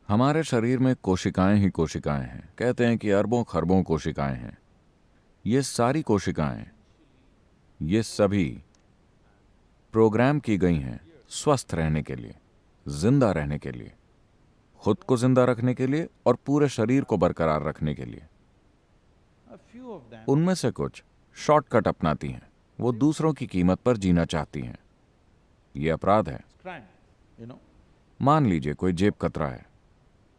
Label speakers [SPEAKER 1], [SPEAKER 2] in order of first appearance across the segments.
[SPEAKER 1] हमारे शरीर में कोशिकाएं ही कोशिकाएं हैं। कहते हैं कि अरबों खरबों कोशिकाएं हैं। ये सारी कोशिकाएं, ये सभी प्रोग्राम की गई हैं स्वस्थ रहने के लिए, जिंदा रहने के लिए, खुद को जिंदा रखने के लिए और पूरे शरीर को बरकरार रखने के लिए। उनमें से कुछ शॉर्टकट अपनाती हैं, वो दूसरों की कीमत पर जीना चाहती हैं। ये अपराध है। मान लीजिए कोई जेब कतरा है,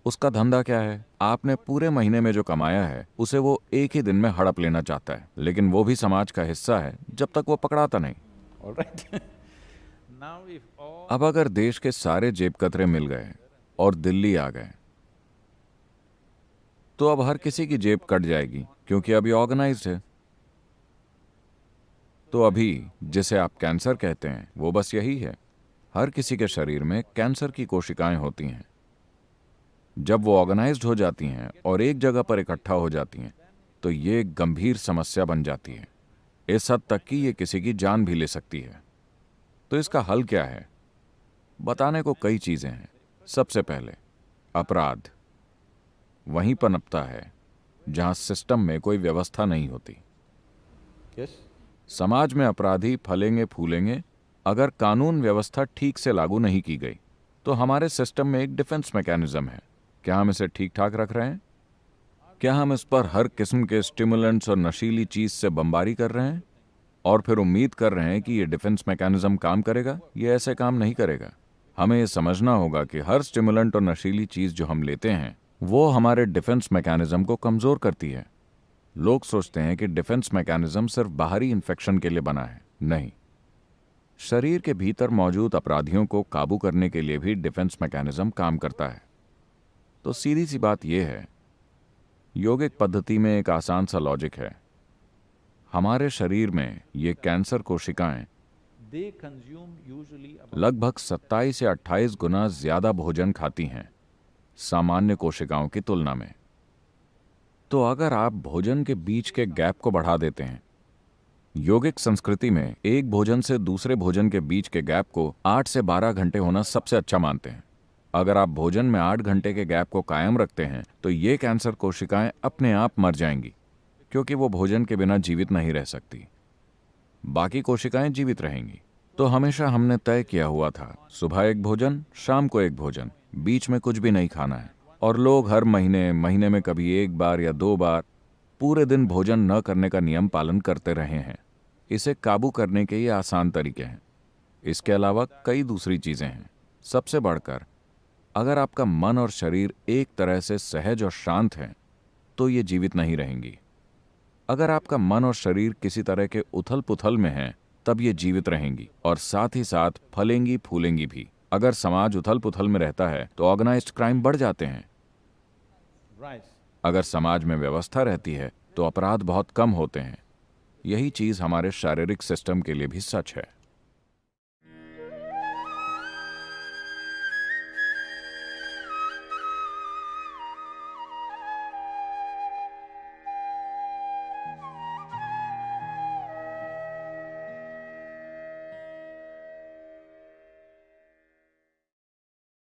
[SPEAKER 1] उसका धंधा क्या है? आपने पूरे महीने में जो कमाया है उसे वो एक ही दिन में हड़प लेना चाहता है, लेकिन वो भी समाज का हिस्सा है जब तक वो पकड़ाता नहीं। अब अगर देश के सारे जेब कतरे मिल गए और दिल्ली आ गए तो अब हर किसी की जेब कट जाएगी, क्योंकि अभी ऑर्गेनाइज्ड है। तो अभी जिसे आप कैंसर कहते हैं वो बस यही है। हर किसी के शरीर में कैंसर की कोशिकाएं होती हैं। जब वो ऑर्गेनाइज्ड हो जाती हैं और एक जगह पर इकट्ठा हो जाती हैं तो ये एक गंभीर समस्या बन जाती है, इस हद तक कि ये किसी की जान भी ले सकती है। तो इसका हल क्या है? बताने को कई चीजें हैं। सबसे पहले, अपराध वहीं पनपता है जहां सिस्टम में कोई व्यवस्था नहीं होती। समाज में अपराधी फलेंगे फूलेंगे अगर कानून व्यवस्था ठीक से लागू नहीं की गई। तो हमारे सिस्टम में एक डिफेंस मैकेनिज्म है। क्या हम इसे ठीक ठाक रख रहे हैं? क्या हम इस पर हर किस्म के स्टिमुलेंट्स और नशीली चीज से बमबारी कर रहे हैं और फिर उम्मीद कर रहे हैं कि ये डिफेंस मैकेनिज्म काम करेगा? ये ऐसे काम नहीं करेगा। हमें ये समझना होगा कि हर स्टिमुलेंट और नशीली चीज जो हम लेते हैं वो हमारे डिफेंस मैकेनिज्म को कमजोर करती है। लोग सोचते हैं कि डिफेंस मैकेनिज्म सिर्फ बाहरी इन्फेक्शन के लिए बना है। नहीं, शरीर के भीतर मौजूद अपराधियों को काबू करने के लिए भी डिफेंस मैकेनिज्म काम करता है। तो सीधी सी बात यह है, योगिक पद्धति में एक आसान सा लॉजिक है। हमारे शरीर में ये कैंसर कोशिकाएं लगभग 27 या 28 गुना ज्यादा भोजन खाती हैं सामान्य कोशिकाओं की तुलना में। तो अगर आप भोजन के बीच के गैप को बढ़ा देते हैं, योगिक संस्कृति में एक भोजन से दूसरे भोजन के बीच के गैप को 8 से 12 घंटे होना सबसे अच्छा मानते हैं। अगर आप भोजन में 8 घंटे के गैप को कायम रखते हैं तो ये कैंसर कोशिकाएं अपने आप मर जाएंगी, क्योंकि वो भोजन के बिना जीवित नहीं रह सकती। बाकी कोशिकाएं जीवित रहेंगी। तो हमेशा हमने तय किया हुआ था, सुबह एक भोजन, शाम को एक भोजन, बीच में कुछ भी नहीं खाना है। और लोग हर महीने में कभी एक बार या 2 बार पूरे दिन भोजन न करने का नियम पालन करते रहे हैं। इसे काबू करने के ये आसान तरीके हैं। इसके अलावा कई दूसरी चीजें हैं। सबसे बढ़कर, अगर आपका मन और शरीर एक तरह से सहज और शांत हैं तो ये जीवित नहीं रहेंगी। अगर आपका मन और शरीर किसी तरह के उथल पुथल में हैं तब ये जीवित रहेंगी और साथ ही साथ फलेंगी फूलेंगी भी। अगर समाज उथल पुथल में रहता है तो ऑर्गेनाइज्ड क्राइम बढ़ जाते हैं। अगर समाज में व्यवस्था रहती है तो अपराध बहुत कम होते हैं। यही चीज हमारे शारीरिक सिस्टम के लिए भी सच है।